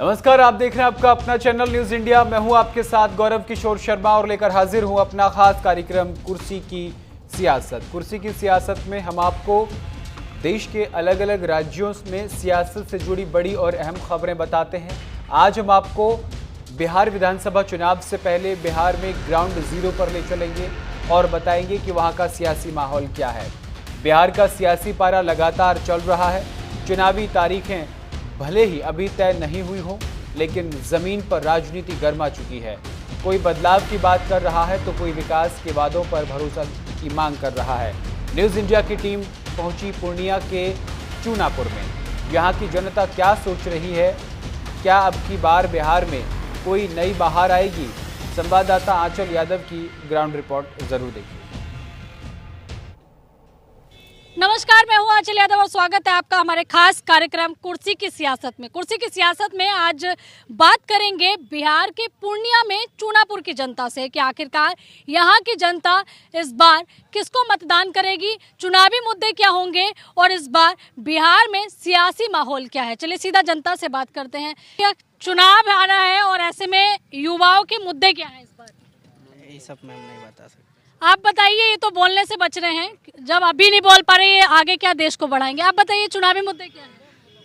नमस्कार, आप देख रहे हैं आपका अपना चैनल न्यूज इंडिया। मैं हूं आपके साथ गौरव किशोर शर्मा और लेकर हाजिर हूं अपना खास कार्यक्रम कुर्सी की सियासत। कुर्सी की सियासत में हम आपको देश के अलग अलग राज्यों में सियासत से जुड़ी बड़ी और अहम खबरें बताते हैं। आज हम आपको बिहार विधानसभा चुनाव से पहले बिहार में ग्राउंड जीरो पर ले चलेंगे और बताएंगे कि वहां का सियासी माहौल क्या है। बिहार का सियासी पारा लगातार चल रहा है। चुनावी तारीखें भले ही अभी तय नहीं हुई हो, लेकिन जमीन पर राजनीति गर्मा चुकी है। कोई बदलाव की बात कर रहा है तो कोई विकास के वादों पर भरोसा की मांग कर रहा है। न्यूज इंडिया की टीम पहुंची पूर्णिया के चूनापुर में। यहां की जनता क्या सोच रही है, क्या अब की बार बिहार में कोई नई बहार आएगी? संवाददाता आंचल यादव की ग्राउंड रिपोर्ट जरूर देखिए। नमस्कार, मैं हूं आंचल यादव और स्वागत है आपका हमारे खास कार्यक्रम कुर्सी की सियासत में। कुर्सी की सियासत में आज बात करेंगे बिहार के पूर्णिया में चूनापुर की जनता से कि आखिरकार यहां की जनता इस बार किसको मतदान करेगी, चुनावी मुद्दे क्या होंगे और इस बार बिहार में सियासी माहौल क्या है। चलिए सीधा जनता से बात करते हैं। चुनाव आ रहा है और ऐसे में युवाओं के मुद्दे क्या हैं इस बार? ये सब मैं नहीं बता सकता। आप बताइए, ये तो बोलने से बच रहे हैं, जब अभी नहीं बोल पा रहे, ये आगे क्या देश को बढ़ाएंगे? आप बताइए चुनावी मुद्दे क्या हैं?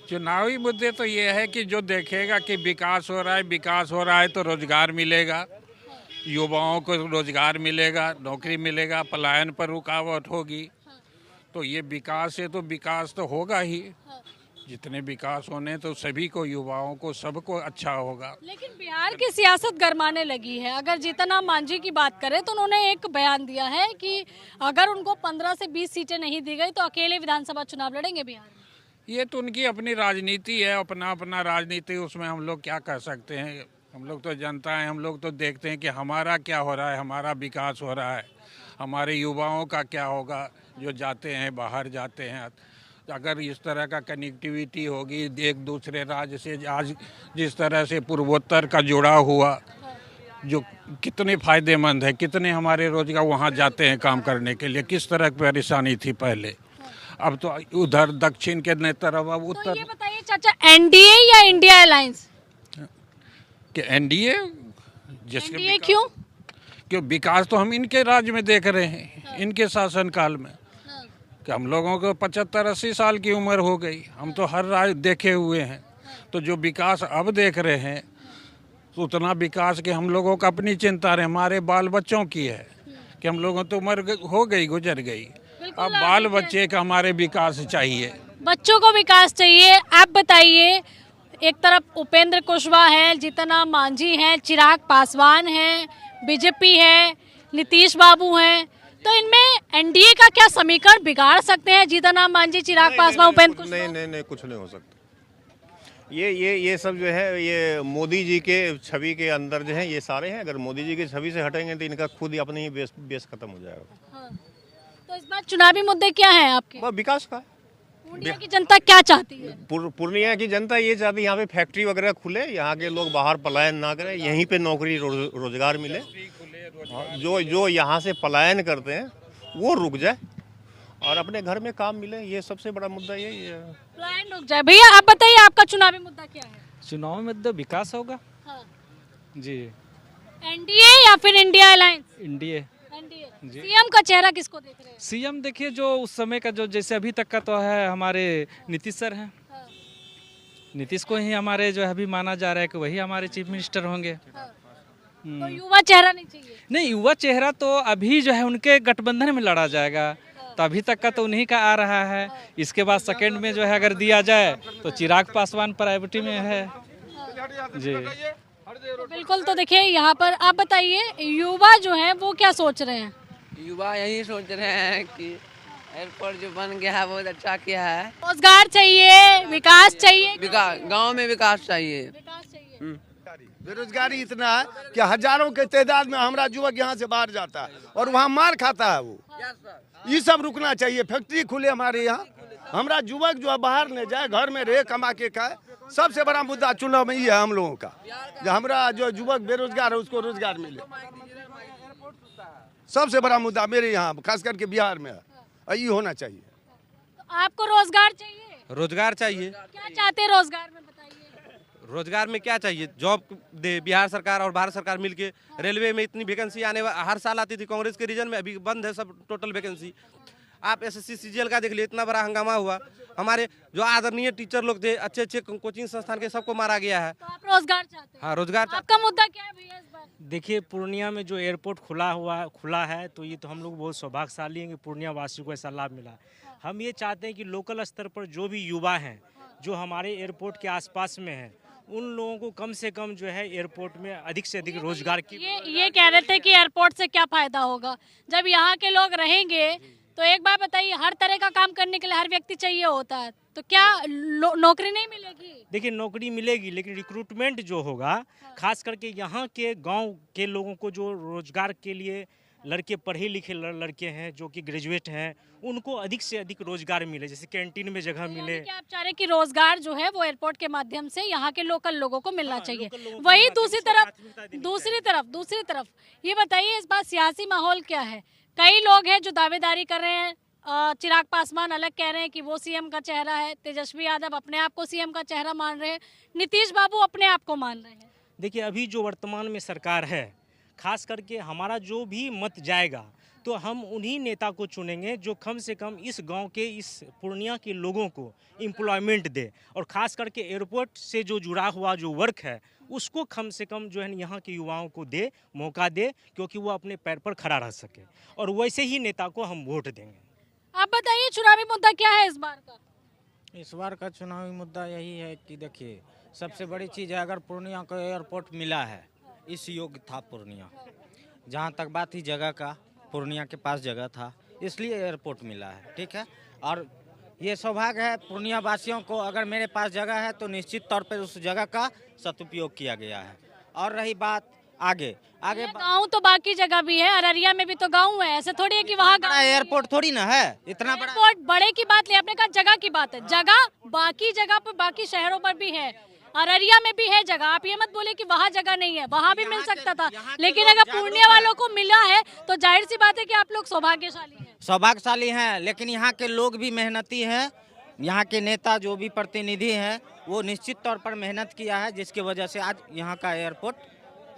चुनावी मुद्दे तो ये है कि जो देखेगा कि विकास हो रहा है तो रोजगार मिलेगा, युवाओं को रोजगार मिलेगा, नौकरी मिलेगा, पलायन पर रुकावट होगी। तो ये विकास है तो विकास तो होगा ही। जितने विकास होने तो सभी को, युवाओं को, सबको अच्छा होगा। लेकिन बिहार की सियासत गरमाने लगी है। अगर जीतन मांझी की बात करें तो उन्होंने एक बयान दिया है कि अगर उनको 15 से 20 सीटें नहीं दी गई तो अकेले विधानसभा चुनाव लड़ेंगे बिहार में। ये तो उनकी अपनी राजनीति है, अपना अपना राजनीति, उसमें हम लोग क्या कर सकते हैं। हम लोग तो जनता है, हम लोग तो देखते हैं कि हमारा क्या हो रहा है, हमारा विकास हो रहा है, हमारे युवाओं का क्या होगा जो जाते हैं, बाहर जाते हैं। अगर इस तरह का कनेक्टिविटी होगी एक दूसरे राज्य से, आज जिस तरह से पूर्वोत्तर का जुड़ा हुआ, जो कितने फायदेमंद है, कितने हमारे रोजगार वहाँ जाते हैं काम करने के लिए, किस तरह की परेशानी थी पहले, अब तो उधर दक्षिण के तरफ, अब उत्तर। तो ये बताइए चाचा, एनडीए या इंडिया अलायंस? कि एनडीए, जिसके एनडीए क्यों? विकास तो हम इनके राज्य में देख रहे हैं, इनके शासनकाल में। कि हम लोगों को 75-80 साल की उम्र हो गई, हम तो हर राज्य देखे हुए हैं। तो जो विकास अब देख रहे हैं तो उतना विकास के हम लोगों का अपनी चिंता रहे, हमारे बाल बच्चों की है कि हम लोगों तो उम्र हो गई, गुजर गई। अब बाल बच्चे का हमारे विकास चाहिए, बच्चों को विकास चाहिए। आप बताइए, एक तरफ उपेंद्र कुशवाहा है, जीतन मांझी हैं, चिराग पासवान हैं, बीजेपी है, नीतीश बाबू हैं, तो इनमें एनडीए का क्या समीकरण बिगाड़ सकते हैं जीतन मांझी, चिराग पासवान, उपेंद्र कुशवाहा? नहीं, कुछ नहीं हो सकता। ये सब जो है ये मोदी जी के छवि के अंदर जो है ये सारे हैं। अगर मोदी जी की छवि से हटेंगे तो इनका खुद ही अपने ही बेस खत्म हो जाएगा। हाँ। तो इस बार चुनावी मुद्दे क्या हैं आपके? वह विकास का। पूर्णिया की जनता क्या चाहती है? पूर्णिया की जनता ये चाहती है यहाँ पे फैक्ट्री वगैरह खुले, यहाँ के लोग बाहर पलायन ना करें, यहीं पे नौकरी रोजगार मिले। जो यहाँ से पलायन करते हैं वो रुक जाए और अपने घर में काम मिले। ये सबसे बड़ा मुद्दा यही है, पलायन रुक जाए। भैया आप बताइए, आपका चुनावी मुद्दा क्या है? चुनाव में तो विकास होगा। हाँ। जी। एनडीए या फिर India alliance? NDA. NDA. CM का चेहरा किसको देख रहे हैं? सीएम देखिए, जो उस समय का जो जैसे अभी तक का तो है हमारे नीतीश सर हैं। हाँ। नीतीश को ही हमारे जो है अभी माना जा रहा है कि वही हमारे चीफ मिनिस्टर होंगे। हाँ। तो युवा चेहरा नहीं चाहिए? नहीं, युवा चेहरा तो अभी जो है उनके गठबंधन में लड़ा जाएगा, तो अभी तक का तो उन्हीं का आ रहा है। इसके बाद सेकंड में जो है अगर दिया जाए तो चिराग पासवान प्रायोरिटी में है। जी तो बिल्कुल। तो देखिए यहाँ पर आप बताइए, युवा जो है वो क्या सोच रहे हैं? युवा यही सोच रहे हैं कि एयरपोर्ट जो बन गया है बहुत अच्छा किया है। रोजगार चाहिए, विकास चाहिए, विकास, गांव में विकास चाहिए। विकास चाहिए। बेरोजगारी इतना है कि हजारों के तादाद में हमारा युवक यहाँ से बाहर जाता है और वहाँ मार खाता है। वो ये सब रुकना चाहिए। फैक्ट्री खुले हमारे यहाँ, हमारा युवक जो है बाहर न जाए, घर में रहे, कमा के खाए। सबसे बड़ा मुद्दा चुनाव में ये है हम लोगों का, जो हमारा जो युवक बेरोजगार है उसको रोजगार मिले। सबसे बड़ा मुद्दा मेरे यहाँ खास करके बिहार में है, ये होना चाहिए। तो आपको रोजगार चाहिए? रोजगार चाहिए। क्या चाहते हैं रोजगार में, बताइए। रोजगार में क्या चाहिए, जॉब दे बिहार सरकार और भारत सरकार मिलके। रेलवे में इतनी वैकेंसी हर साल आती थी, कांग्रेस के रीजन में अभी बंद है सब टोटल वैकेंसी। आप एसएससी सीजीएल का देख लिए, इतना बड़ा हंगामा हुआ। हमारे जो आदरणीय टीचर लोग थे, अच्छे अच्छे कोचिंग संस्थान के, सबको मारा गया है। तो आप रोजगार चाहते हैं? हाँ, रोजगार। आपका मुद्दा क्या है भैया इस बार? देखिए, पूर्णिया में जो एयरपोर्ट खुला है तो ये तो हम लोग बहुत सौभाग्यशाली हैं कि पूर्णिया वासियों को ऐसा लाभ मिला। हम ये चाहते हैं कि लोकल स्तर पर जो भी युवा हैं जो हमारे एयरपोर्ट के आसपास में हैं, उन लोगों को कम से कम जो है एयरपोर्ट में अधिक से अधिक रोजगार की। ये कह रहे थे कि एयरपोर्ट से क्या फायदा होगा जब यहाँ के लोग रहेंगे। तो एक बात बताइए, हर तरह का काम करने के लिए हर व्यक्ति चाहिए होता है, तो क्या नौकरी नहीं मिलेगी? देखिए, नौकरी मिलेगी, लेकिन रिक्रूटमेंट जो होगा, खास करके यहाँ के गांव के लोगों को जो रोजगार के लिए लड़के पढ़े लिखे लड़के हैं जो कि ग्रेजुएट हैं, उनको अधिक से अधिक रोजगार मिले, जैसे कैंटीन में जगह मिले। आप चाह रहे कि रोजगार जो है वो एयरपोर्ट के माध्यम से यहाँ के लोकल लोगों को मिलना चाहिए। वही दूसरी तरफ ये बताइए, इस बार सियासी माहौल क्या है? कई लोग हैं जो दावेदारी कर रहे हैं। चिराग पासवान अलग कह रहे हैं कि वो सीएम का चेहरा है, तेजस्वी यादव अपने आप को सीएम का चेहरा मान रहे हैं, नीतीश बाबू अपने आप को मान रहे हैं। देखिए, अभी जो वर्तमान में सरकार है, खास करके हमारा जो भी मत जाएगा तो हम उन्हीं नेता को चुनेंगे जो कम से कम इस गांव के, इस पूर्णिया के लोगों को एम्प्लॉयमेंट दे, और ख़ास करके एयरपोर्ट से जो जुड़ा हुआ जो वर्क है उसको कम से कम जो है यहाँ के युवाओं को दे, मौका दे, क्योंकि वो अपने पैर पर खड़ा रह सके, और वैसे ही नेता को हम वोट देंगे। आप बताइए, चुनावी मुद्दा क्या है इस बार का? इस बार का चुनावी मुद्दा यही है कि देखिए, सबसे बड़ी चीज़ है, अगर पूर्णिया को एयरपोर्ट मिला है, इस योग्य था पूर्णिया। जहाँ तक बात ही जगह का, पूर्णिया के पास जगह था, इसलिए एयरपोर्ट मिला है, ठीक है। और ये सौभाग्य है पूर्णिया वासियों को, अगर मेरे पास जगह है तो निश्चित तौर पर उस जगह का सदुपयोग किया गया है। और रही बात आगे गाँव तो बाकी जगह भी है, अररिया में भी तो गाँव है, ऐसे थोड़ी है कि वहाँ बड़ा एयरपोर्ट थोड़ी ना है, इतना बड़ा एयरपोर्ट। बड़े की बात नहीं, आपने कहा जगह की बात है, जगह बाकी जगह पर, बाकी शहरों पर भी है, अररिया में भी है जगह। आप ये मत बोले कि वहाँ जगह नहीं है, वहाँ भी मिल सकता था, लेकिन अगर पूर्णिया वालों को मिला है तो जाहिर सी बात है कि आप लोग सौभाग्यशाली हैं। लेकिन यहाँ के लोग भी मेहनती हैं, यहाँ के नेता जो भी प्रतिनिधि हैं वो निश्चित तौर पर मेहनत किया है, जिसकी वजह से आज यहाँ का एयरपोर्ट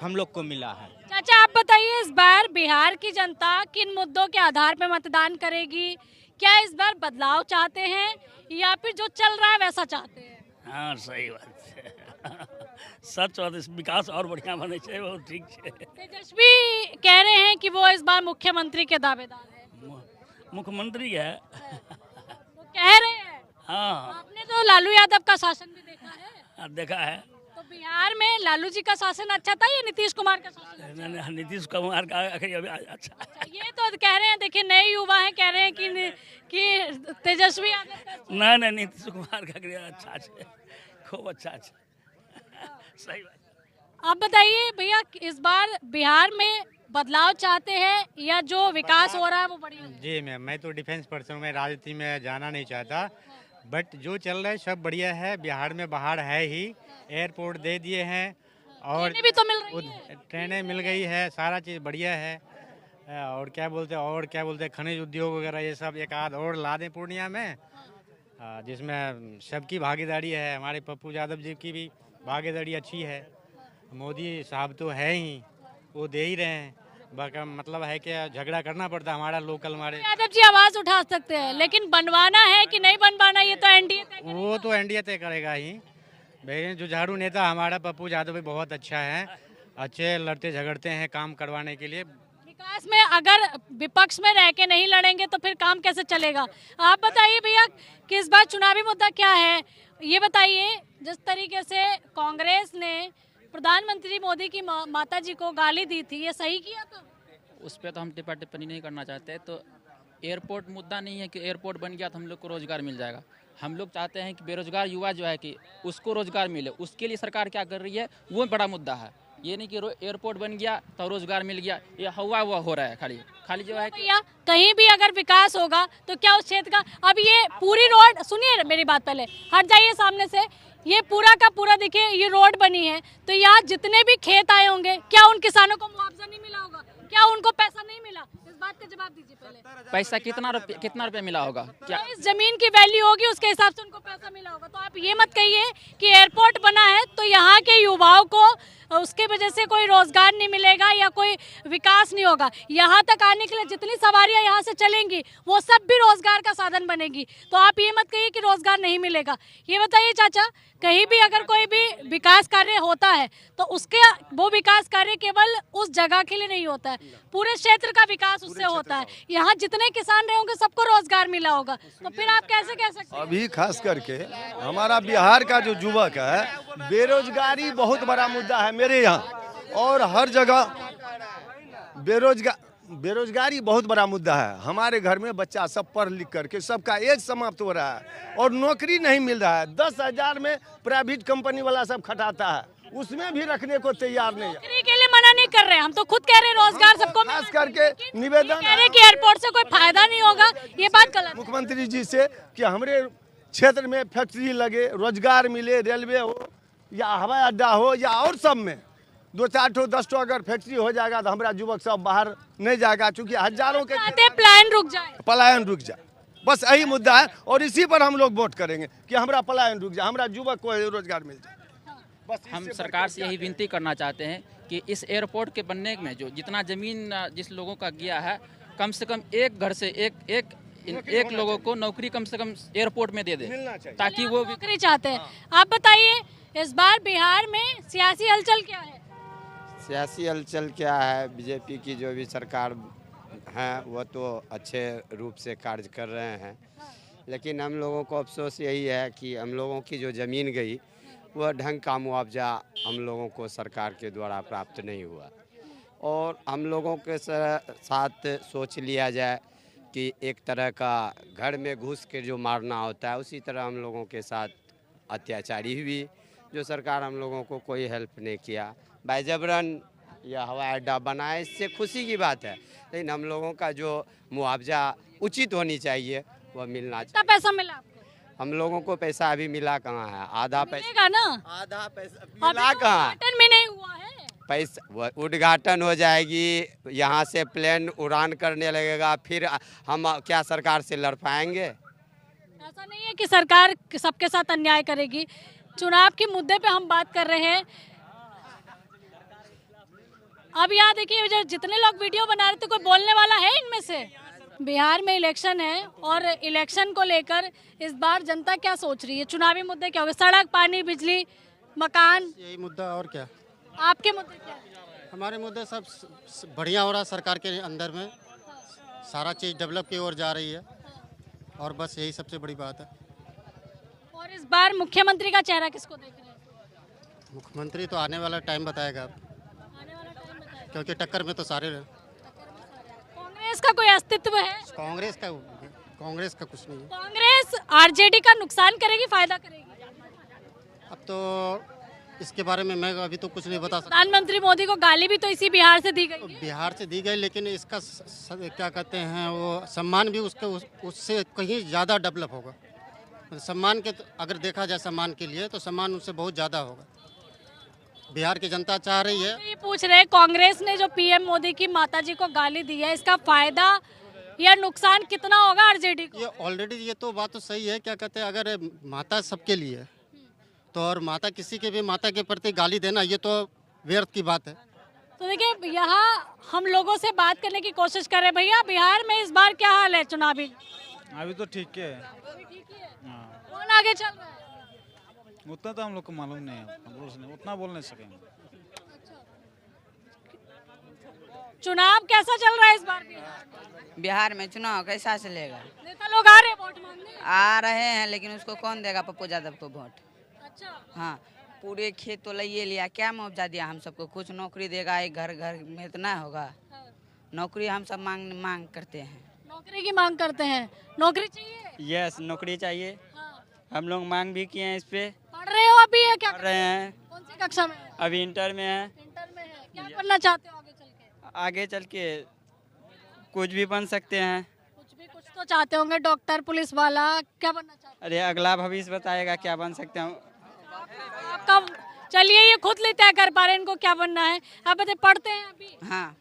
हम लोग को मिला है। चाचा, आप बताइए, इस बार बिहार की जनता किन मुद्दों के आधार पर मतदान करेगी? क्या इस बार बदलाव चाहते हैं या फिर जो चल रहा है वैसा चाहते हैं? हाँ, सही बात है। सच और विकास और बढ़िया बने चाहिए, वो ठीक है। तेजस्वी कह रहे हैं कि वो इस बार मुख्यमंत्री के दावेदार है। मुख्यमंत्री है वो कह रहे हैं। हाँ, आपने तो लालू यादव का शासन भी देखा है। देखा है। तो बिहार में लालू जी का शासन अच्छा था या नीतीश कुमार का शासन? नीतीश कुमार का अच्छा। ये तो कह रहे हैं, देखिए नए युवा हैं, कह रहे हैं कि तेजस्वी यादव। नहीं, नीतीश कुमार का अच्छा है, खूब अच्छा है। सही बात। आप बताइए भैया, इस बार बिहार में बदलाव चाहते हैं या जो विकास हो रहा है वो बढ़िया? जी मैम, मैं तो डिफेंस पर्सन हूँ, मैं राजनीति में जाना नहीं चाहता, बट जो चल रहा है सब बढ़िया है। बिहार में बाहर है ही, एयरपोर्ट दे दिए हैं और ट्रेनें भी तो मिल रही है। ट्रेनें मिल गई है, सारा चीज़ बढ़िया है। और क्या बोलते हैं खनिज उद्योग वगैरह ये सब एक आध और ला दें पूर्णिया में, जिसमें सबकी भागीदारी है। हमारे पप्पू यादव जी की भी भागीदारी अच्छी है, मोदी साहब तो है ही, वो दे ही रहे हैं। बाकी मतलब है कि झगड़ा करना पड़ता है हमारा लोकल। हमारे यादव जी आवाज उठा सकते हैं, लेकिन बनवाना है कि नहीं बनवाना ये तो एनडीए तय करेगा। वो तो एनडीए तय करेगा ही। भाई जो झाड़ू नेता हमारा पप्पू यादव भी बहुत अच्छा है, अच्छे लड़ते झगड़ते हैं काम करवाने के लिए। विकास में अगर विपक्ष में रह के नहीं लड़ेंगे तो फिर काम कैसे चलेगा? आप बताइए भैया कि इस बार चुनावी मुद्दा क्या है, ये बताइए। जिस तरीके से कांग्रेस ने प्रधानमंत्री मोदी की माता जी को गाली दी थी, ये सही किया था? उस पर तो हम टिप्पणी टिप्पणी नहीं करना चाहते। तो एयरपोर्ट मुद्दा नहीं है कि एयरपोर्ट बन गया तो हम लोग को रोजगार मिल जाएगा। हम लोग चाहते हैं कि बेरोजगार युवा जो है कि उसको रोजगार मिले, उसके लिए सरकार क्या कर रही है वो बड़ा मुद्दा है। ये नहीं कि एयरपोर्ट बन गया तो रोजगार मिल गया, ये हवा हो रहा है खाली जो है। भैया कहीं भी अगर विकास होगा तो क्या उस क्षेत्र का, अब ये पूरी रोड, सुनिए मेरी बात, पहले हट जाइए सामने से, ये पूरा का पूरा देखिए ये रोड बनी है, तो यहाँ जितने भी खेत आए होंगे क्या उन किसानों को मुआवजा नहीं मिला होगा? क्या उनको पैसा नहीं मिला? इस बात का जवाब दीजिए पहले। पैसा कितना रुपये मिला होगा क्या? इस जमीन की वैल्यू होगी उसके हिसाब से उनको पैसा मिला होगा। तो आप ये मत कहिए कि एयरपोर्ट बना है तो यहाँ के युवाओं को उसके वजह से कोई रोजगार नहीं मिलेगा या कोई विकास नहीं होगा। यहाँ तक आने के लिए जितनी सवारियाँ यहाँ से चलेंगी वो सब भी रोजगार का साधन बनेगी। तो आप ये मत कहिए कि रोजगार नहीं मिलेगा। ये बताइए चाचा, कहीं भी अगर कोई भी विकास कार्य होता है तो उसके वो विकास कार्य केवल उस जगह के लिए नहीं होता है, पूरे क्षेत्र का विकास उससे होता है। यहाँ जितने किसान रहे होंगे सबको रोजगार मिला होगा, तो फिर आप कैसे कह सकते हैं? अभी खास करके हमारा बिहार का जो युवक है, बेरोजगारी बहुत बड़ा मुद्दा है मेरे यहाँ, और हर जगह बेरोजगारी बहुत बड़ा मुद्दा है। हमारे घर में बच्चा सब पढ़ लिख करके सबका एज समाप्त हो रहा है और नौकरी नहीं मिल रहा है। 10,000 में प्राइवेट कंपनी वाला सब खटाता है, उसमें भी रखने को तैयार नहीं है। नौकरी के लिए मना नहीं कर रहे, हम तो खुद कह रहे हैं रोजगार सबको। खास करके निवेदन कह रहे हैं कि एयरपोर्ट से कोई फायदा नहीं होगा, ये बात गलत है। मुख्यमंत्री जी से कि हमारे क्षेत्र में फैक्ट्री लगे, रोजगार मिले, रेलवे हो या हवाई अड्डा हो या और सब में 2-4 ठो 10 ठो अगर फैक्ट्री हो जाएगा तो हमारा युवक सब बाहर नहीं जाएगा, क्योंकि हजारों के पलायन रुक जाए। बस यही मुद्दा है और इसी पर हम लोग वोट करेंगे कि हमारा पलायन रुक जाए, हमारा युवक को रोजगार मिल जाए। बस हम सरकार से यही विनती करना चाहते हैं कि इस एयरपोर्ट के बनने में जो जितना ज़मीन जिस लोगों का गया है, कम से कम एक घर से एक लोगों को नौकरी कम से कम एयरपोर्ट में दे दे, ताकि वो नौकरी चाहते हैं। आप बताइए, इस बार बिहार में सियासी हलचल क्या है? सियासी हलचल क्या है, बीजेपी की जो भी सरकार है वो तो अच्छे रूप से कार्य कर रहे हैं, लेकिन हम लोगों को अफसोस यही है कि हम लोगों की जो ज़मीन गई वह ढंग का मुआवजा हम लोगों को सरकार के द्वारा प्राप्त नहीं हुआ। और हम लोगों के साथ सोच लिया जाए कि एक तरह का घर में घुस के जो मारना होता है, उसी तरह हम लोगों के साथ अत्याचारी हुई, जो सरकार हम लोगों को कोई हेल्प नहीं किया। बाइजबरन या हवाई अड्डा बनाए, इससे खुशी की बात है, लेकिन हम लोगों का जो मुआवजा उचित होनी चाहिए वह मिलना चाहिए। कितना पैसा मिला आपको? हम लोगों को पैसा अभी मिला कहाँ है, आधा पैसा ना, आधा पैसा मिला कहाँ है, में नहीं हुआ है। पैसा उद्घाटन हो जाएगी, यहाँ से प्लेन उड़ान करने लगेगा, फिर हम क्या सरकार से लड़ पाएंगे? ऐसा नहीं है कि सरकार सबके साथ अन्याय करेगी। चुनाव के मुद्दे पे हम बात कर रहे हैं। अब यहाँ देखिए, जो जितने लोग वीडियो बना रहे थे, कोई बोलने वाला है इनमें से? बिहार में इलेक्शन है और इलेक्शन को लेकर इस बार जनता क्या सोच रही है? चुनावी मुद्दे क्या होंगे? सड़क, पानी, बिजली, मकान, यही मुद्दा और क्या? आपके मुद्दे क्या है? हमारे मुद्दे सब बढ़िया हो रहा है, सरकार के अंदर में सारा चीज़ डेवलप की ओर जा रही है, और बस यही सबसे बड़ी बात है। और इस बार मुख्यमंत्री का चेहरा किसको देख रहे हैं? मुख्यमंत्री तो आने वाला टाइम बताएगा, क्योंकि टक्कर में तो सारे रहे। कांग्रेस का कोई अस्तित्व है? कांग्रेस का कुछ नहीं है। कांग्रेस आरजेडी का नुकसान करेगी, फायदा करेगी? अब तो इसके बारे में मैं अभी तो कुछ नहीं बता सकता। प्रधानमंत्री मोदी को गाली भी तो इसी बिहार से दी गई है। बिहार से दी गई, लेकिन इसका क्या कहते हैं, वो सम्मान भी उससे कहीं ज़्यादा डेवलप होगा। सम्मान के अगर देखा जाए सम्मान के लिए, तो सम्मान उससे बहुत ज़्यादा होगा। बिहार की जनता चाह रही है। ये पूछ रहे, कांग्रेस ने जो पीएम मोदी की माताजी को गाली दी है, इसका फायदा या नुकसान कितना होगा आरजेडी को? ये ऑलरेडी ये तो बात तो सही है, क्या कहते हैं, अगर माता सबके लिए तो, और माता किसी के भी माता के प्रति गाली देना, ये तो व्यर्थ की बात है। तो देखिए, यहाँ हम लोगों से बात करने की कोशिश कर रहे हैं। भैया, बिहार में इस बार क्या हाल है चुनावी? अभी तो ठीक है। कौन आगे चल रहा है? उतना तो हम लोग को मालूम नहीं है, उतना बोल नहीं सकेंगे। चुनाव कैसा चल रहा है इस बार बिहार में? चुनाव कैसा चलेगा? नेता लोग आ रहे हैं वोट मांगने? आ रहे हैं, लेकिन उसको कौन देगा पप्पू यादव को वोट? अच्छा। हाँ, पूरे खेत तो ले लिया, क्या मुआवजा दिया हम सबको? कुछ नौकरी देगा, एक घर में तो ना होगा। नौकरी हम सब मांग करते हैं। नौकरी की मांग करते हैं। नौकरी चाहिए? यस, नौकरी चाहिए। हम लोग मांग भी किए हैं इस पे। पढ़ रहे हो अभी? है क्या पढ़ रहे हैं? कौन सी कक्षा में? अभी इंटर में है। इंटर में है। क्या बनना चाहते हो आगे चल के? आगे चल के कुछ भी बन सकते हैं। कुछ तो चाहते होंगे, डॉक्टर, पुलिस वाला, क्या बनना चाहते हैं? अरे अगला भविष्य बताएगा क्या बन सकते हैं। आपका चलिए, ये खुद नहीं तय कर पा रहे इनको क्या बनना है। आप बताइए, पढ़ते हैं अभी? हाँ।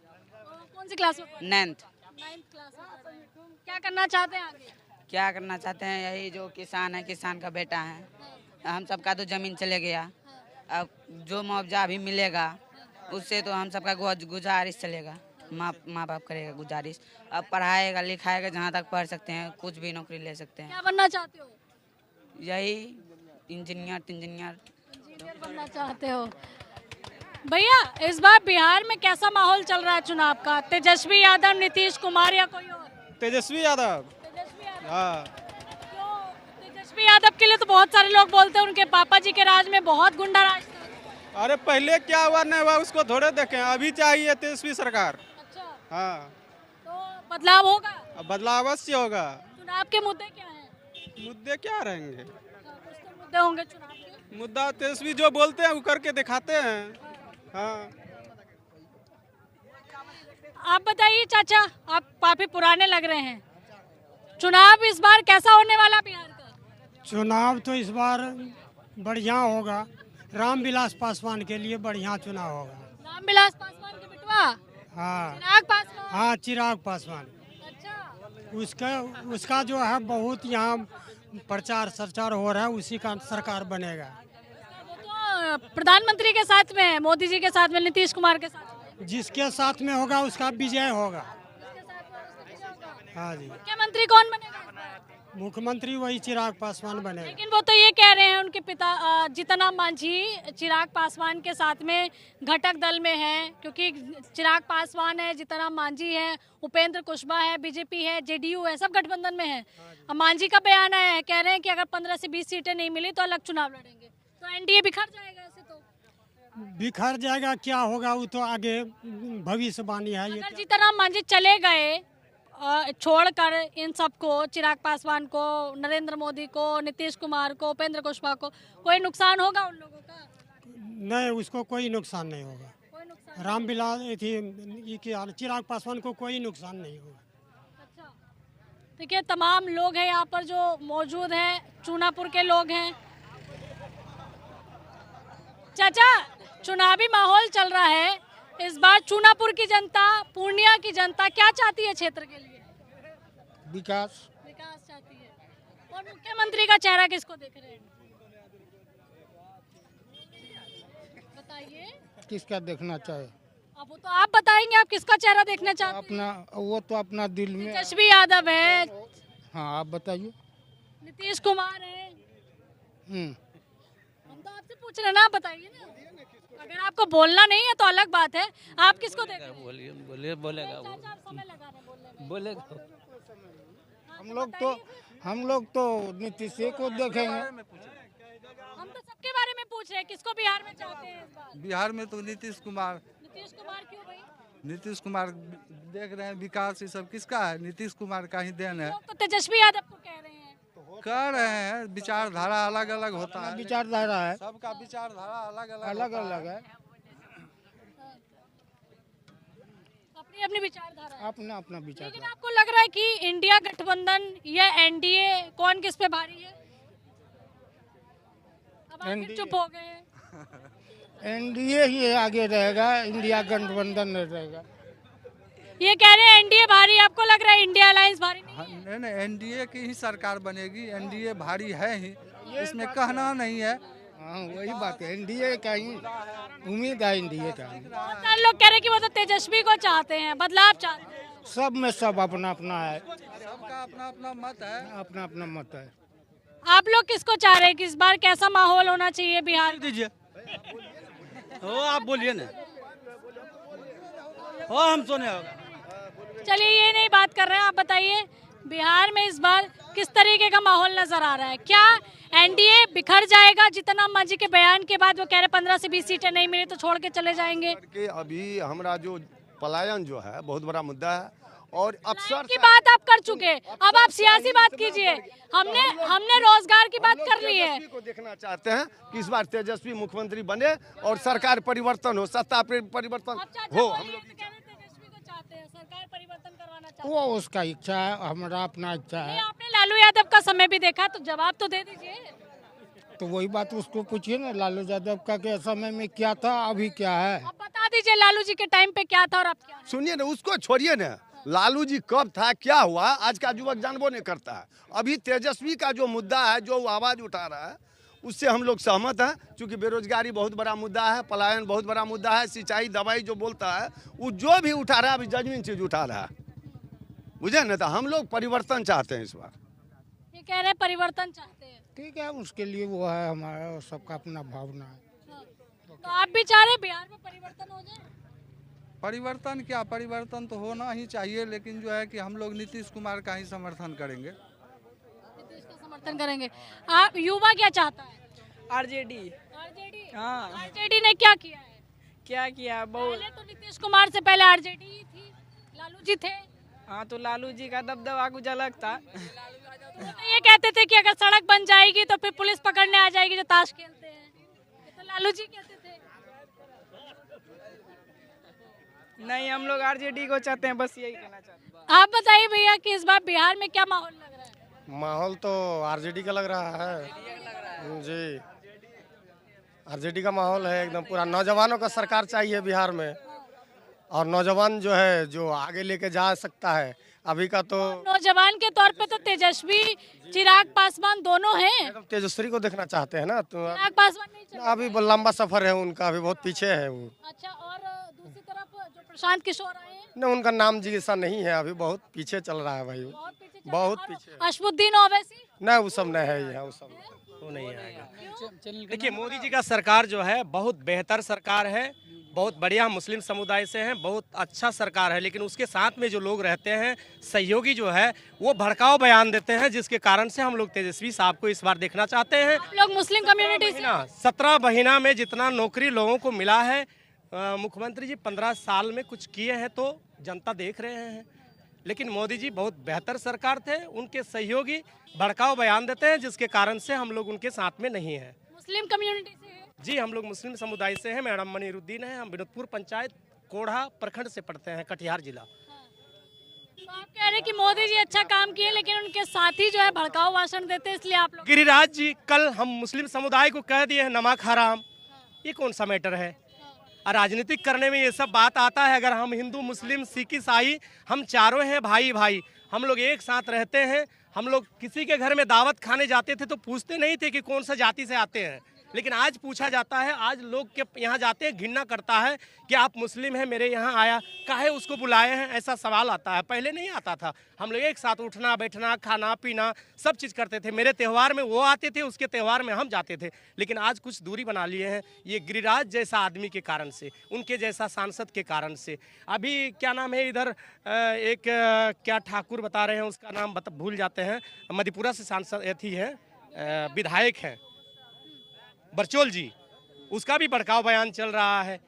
कौन कौन सी क्लास में? 9th। 9th क्लास में। क्या करना चाहते हैं आगे? क्या करना चाहते हैं, यही जो किसान है, किसान का बेटा है, हम सबका तो जमीन चले गया, अब जो मुआवजा भी मिलेगा उससे तो हम सबका गुजारिश चलेगा, माँ बाप करेगा गुजारिश, अब पढ़ाएगा लिखाएगा जहाँ तक पढ़ सकते हैं, कुछ भी नौकरी ले सकते हैं। क्या बनना चाहते हो? यही इंजीनियर बनना चाहते हो। भैया इस बार बिहार में कैसा माहौल चल रहा है चुनाव का? तेजस्वी यादव, नीतीश कुमार या कोई और? तेजस्वी यादव। हाँ। तेजस्वी यादव के लिए तो बहुत सारे लोग बोलते हैं उनके पापा जी के राज में बहुत गुंडा राज था। अरे पहले क्या हुआ नहीं हुआ उसको थोड़े देखें, अभी चाहिए तेजस्वी सरकार। अच्छा। हाँ। तो बदलाव होगा? बदलाव अवश्य होगा। चुनाव के मुद्दे क्या हैं? मुद्दे क्या रहेंगे? कुछ तो मुद्दे होंगे चुनाव के। मुद्दा तेजस्वी जो बोलते हैं वो करके दिखाते हैं। हाँ। आप बताइए चाचा, आप काफी पुराने लग रहे हैं, चुनाव इस बार कैसा होने वाला बिहार का? चुनाव तो इस बार बढ़िया होगा, रामविलास पासवान के लिए बढ़िया चुनाव होगा। रामविलास पासवान के बेटवा? हाँ। चिराग पासवान? हाँ, चिराग पासवान। अच्छा। उसका जो है बहुत यहाँ प्रचार सरचार हो रहा है, उसी का सरकार बनेगा। वो तो प्रधानमंत्री के साथ में है, मोदी जी के साथ में, नीतीश कुमार के साथ में। जिसके साथ में होगा उसका विजय होगा। हाँ जी। मुख्यमंत्री कौन बनेगा? मुख्यमंत्री वही चिराग पासवान बनेगा। लेकिन वो तो ये कह रहे हैं उनके पिता जीतन मांझी चिराग पासवान के साथ में घटक दल में है, क्योंकि चिराग पासवान है, जीतन मांझी है, उपेंद्र कुशवाहा है, बीजेपी है, जेडीयू है, सब गठबंधन में है। अब मांझी का बयान है, कह रहे हैं कि अगर 15 से 20 सीटें नहीं मिली तो अलग चुनाव लड़ेंगे, तो एनडीए बिखर जाएगा। ऐसे तो बिखर जाएगा, क्या होगा वो तो आगे भविष्यवाणी है। अगर जीतन मांझी चले गए छोड़कर इन सबको, चिराग पासवान को, नरेंद्र मोदी को, नीतीश कुमार को, उपेंद्र कुशवाहा को, कोई नुकसान होगा उन लोगों का? नहीं, उसको कोई नुकसान नहीं होगा। रामविलास चिराग पासवान को कोई नुकसान नहीं होगा। अच्छा, देखिए तमाम लोग हैं यहाँ पर जो मौजूद हैं, चूनापुर के लोग हैं। चाचा, चुनावी माहौल चल रहा है, इस बार चूनापुर की जनता, पूर्णिया की जनता क्या चाहती है क्षेत्र के लिए? विकास चाहती है। और मुख्यमंत्री का चेहरा किसको देख रहे हैं? बताइए। किसका देखना चाहे? अब वो तो आप बताएंगे, आप किसका चेहरा देखना चाहते हैं? अपना, वो तो अपना दिल में। तेजस्वी यादव है। हाँ, आप बताइए। नीतीश कुमार है। हम तो आपसे पूछ रहे हैं ना, आप बताइए ना। अगर आपको बोलना नहीं है तो अलग बात है, आप किसको देख रहे हैं? बोलेगा बोलेगा। हम लोग तो नीतीश को देखेंगे। हम तो सबके बारे में पूछ रहे हैं, किसको बिहार में चाहते हैं इस बार? बिहार में तो नीतीश कुमार। नीतीश कुमार क्यों भाई? नीतीश कुमार देख रहे हैं, विकास ये सब किसका है? नीतीश कुमार का ही देन है। तो तेजस्वी यादव को कह रहे हैं। कह रहे हैं, विचारधारा अलग अलग होता है। विचारधारा है, सबका विचारधारा अलग अलग है। अपनी विचारधारा, अपना विचार। लेकिन आपको लग रहा है कि इंडिया गठबंधन या एनडीए, कौन किस पे भारी है? अब आप फिर चुप हो गए। एनडीए ही आगे रहेगा, इंडिया गठबंधन रहेगा। ये कह रहे हैं एनडीए भारी, आपको लग रहा है इंडिया अलायंस भारी नहीं है? नहीं, एनडीए की ही सरकार बनेगी। एनडीए भारी है ही, इसमें कहना नहीं है। हाँ, वही बात है, एनडीए का ही उम्मीद है, एनडीए का ही। बहुत सारे लोग कह रहे हैं कि वो तो तेजस्वी को चाहते हैं, बदलाव चाहते हैं। सब में सब अपना अपना है, सबका अपना अपना मत है। अपना अपना मत है। आप लोग किसको चाह रहे हैं कि इस बार कैसा माहौल होना चाहिए बिहार? दीजिए आप बोलिए ना। हम सुने होगा। चलिए, ये नहीं बात कर रहे हैं, आप बताइए बिहार में इस बार किस तरीके का माहौल नजर आ रहा है? क्या एनडीए बिखर जाएगा? जीतन मांझी के बयान के बाद वो कह रहे 15 से 20 सीटें नहीं मिली तो छोड़ के चले जाएंगे। अभी हमारा जो पलायन जो है बहुत बड़ा मुद्दा है, और अफसर की बात आप कर चुके, अब आप सियासी बात कीजिए। हमने रोजगार की बात कर ली है। को देखना चाहते हैं कि इस बार तेजस्वी मुख्यमंत्री बने और सरकार परिवर्तन हो, सत्ता परिवर्तन हो। हम लोग सरकार परिवर्तन करवाना चाहते वो उसका इच्छा है, हमारा अपना इच्छा है। आपने लालू यादव का समय भी देखा, तो जवाब तो दे दीजिए। तो वही बात उसको पूछिए ना, लालू यादव का के समय में क्या था, अभी क्या है। अब बता बता दीजिए लालू जी के टाइम पे क्या था और अब क्या है? सुनिए ना, उसको छोड़िए ना, लालू जी कब था, क्या हुआ, आज का युवक जानबो नहीं करता है। अभी तेजस्वी का जो मुद्दा है, जो वो आवाज़ उठा रहा है, उससे हम लोग सहमत हैं। क्योंकि बेरोजगारी बहुत बड़ा मुद्दा है, पलायन बहुत बड़ा मुद्दा है, सिंचाई दवाई जो बोलता है, वो जो भी उठा रहा है अभी जमीन चीज उठा रहा है, बुझे ना। तो हम लोग परिवर्तन चाहते हैं इस बार। ये कह रहे हैं परिवर्तन चाहते हैं, ठीक है, उसके लिए वो है, हमारा सबका अपना भावना है। तो आप भी चाह रहे हैं बिहार में परिवर्तन हो जाए? परिवर्तन क्या, परिवर्तन तो होना ही चाहिए, लेकिन जो है कि हम लोग नीतीश कुमार का ही समर्थन करेंगे। नीतीश का समर्थन करेंगे। आप युवा क्या चाहता है? आरजेडी। आरजेडी? हाँ, आरजेडी ने क्या किया है? क्या किया बहुत। पहले तो नीतीश कुमार से पहले आरजेडी ही थी, लालू जी थे। हाँ, तो लालू जी का दबदबा कुछ अलग था। तो ये कहते थे कि अगर सड़क बन जाएगी तो फिर पुलिस पकड़ने आ जाएगी जो ताश खेलते हैं, ये तो लालू जी कहते थे। नहीं, हम लोग आरजेडी को चाहते हैं, बस यही कहना चाहते हैं। आप बताइए भैया कि इस बार बिहार में क्या माहौल लग रहा है? माहौल तो आरजेडी का लग रहा है जी, आरजेडी का माहौल है एकदम पूरा। नौजवानों का सरकार चाहिए बिहार में, और नौजवान जो है जो आगे लेके जा सकता है। अभी का तो नौजवान के तौर पे तो तेजस्वी चिराग पासवान दोनों हैं। तेजस्वी को देखना चाहते हैं ना, तो चिराग पासवान नहीं चल अभी लंबा सफर है उनका, अभी बहुत पीछे है वो। अच्छा, और दूसरी तरफ जो प्रशांत किशोर आए हैं, न, उनका नाम जिसा नहीं है, अभी बहुत पीछे चल रहा है भाई, बहुत पीछे। अशफुद्दीन ओवैसी न, वो सब नहीं है यहाँ, वो सब वो नहीं आएगा। देखिए, मोदी जी का सरकार जो है बहुत बेहतर सरकार है, बहुत बढ़िया मुस्लिम समुदाय से हैं, बहुत अच्छा सरकार है। लेकिन उसके साथ में जो लोग रहते हैं, सहयोगी जो है, वो भड़काऊ बयान देते हैं, जिसके कारण से हम लोग तेजस्वी साहब को इस बार देखना चाहते हैं। आप लोग मुस्लिम कम्युनिटी से 17 महीना में जितना नौकरी लोगों को मिला है, मुख्यमंत्री जी 15 साल में कुछ किए हैं तो जनता देख रहे हैं। लेकिन मोदी जी बहुत बेहतर सरकार थे, उनके सहयोगी भड़काऊ बयान देते हैं, जिसके कारण से हम लोग उनके साथ में नहीं हैं। मुस्लिम कम्युनिटी से है? जी, हम लोग मुस्लिम समुदाय से हैं। मैडम मनीरुद्दीन है, हम विनोदपुर पंचायत कोढ़ा प्रखंड से पढ़ते हैं, कटिहार जिला। तो आप कह रहे हैं कि मोदी जी अच्छा काम किए, लेकिन उनके साथी जो है भड़काऊ भाषण देते हैं, इसलिए आप लोग। गिरिराज जी कल हम मुस्लिम समुदाय को कह दिए हैं नमक हराम, ये कौन सा मैटर है? और राजनीतिक करने में ये सब बात आता है। अगर हम हिंदू मुस्लिम सिख ईसाई हम चारों हैं भाई भाई, हम लोग एक साथ रहते हैं। हम लोग किसी के घर में दावत खाने जाते थे तो पूछते नहीं थे कि कौन सा जाति से आते हैं, लेकिन आज पूछा जाता है। आज लोग के यहाँ जाते हैं, घृणा करता है कि आप मुस्लिम हैं, मेरे यहाँ आया, काहे उसको बुलाए हैं, ऐसा सवाल आता है। पहले नहीं आता था। हम लोग एक साथ उठना बैठना खाना पीना सब चीज़ करते थे। मेरे त्यौहार में वो आते थे, उसके त्यौहार में हम जाते थे। लेकिन आज कुछ दूरी बना लिए हैं, ये गिरिराज जैसा आदमी के कारण से, उनके जैसा सांसद के कारण से। अभी क्या नाम है इधर एक क्या ठाकुर बता रहे हैं, उसका नाम भूल जाते हैं, मधेपुरा से सांसद अथी है, विधायक हैं बरचोल जी, उसका भी भड़काऊ बयान चल रहा है।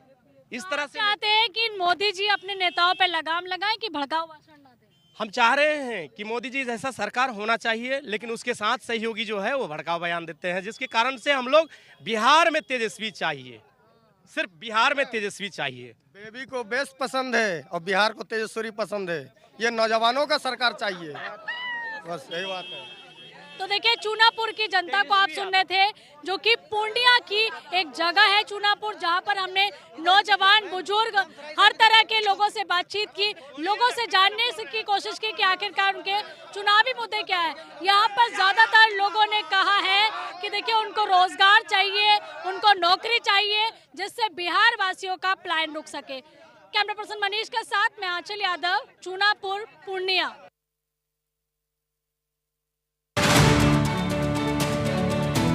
इस तरह से चाहते हैं कि मोदी जी अपने नेताओं पर लगाम लगाएं कि भड़काऊ भाषण ना दें। हम चाह रहे हैं कि मोदी जी जैसा सरकार होना चाहिए, लेकिन उसके साथ सहयोगी जो है वो भड़काऊ बयान देते हैं, जिसके कारण से हम लोग बिहार में तेजस्वी चाहिए, सिर्फ बिहार में तेजस्वी चाहिए। बेबी को बेस्ट पसंद है और बिहार को तेजस्वी पसंद है। ये नौजवानों का सरकार चाहिए, बस यही बात है। तो देखिए, चूनापुर की जनता को आप सुन रहे थे, जो कि पूर्णिया की एक जगह है चूनापुर, जहां पर हमने नौजवान बुजुर्ग हर तरह के लोगों से बातचीत की, लोगों से जानने की कोशिश की कि आखिरकार उनके चुनावी मुद्दे क्या है। यहाँ पर ज्यादातर लोगों ने कहा है कि देखिए, उनको रोजगार चाहिए, उनको नौकरी चाहिए, जिससे बिहार वासियों का पलायन रुक सके। कैमरा पर्सन मनीष के साथ मैं आंचल यादव, चूनापुर, पूर्णिया।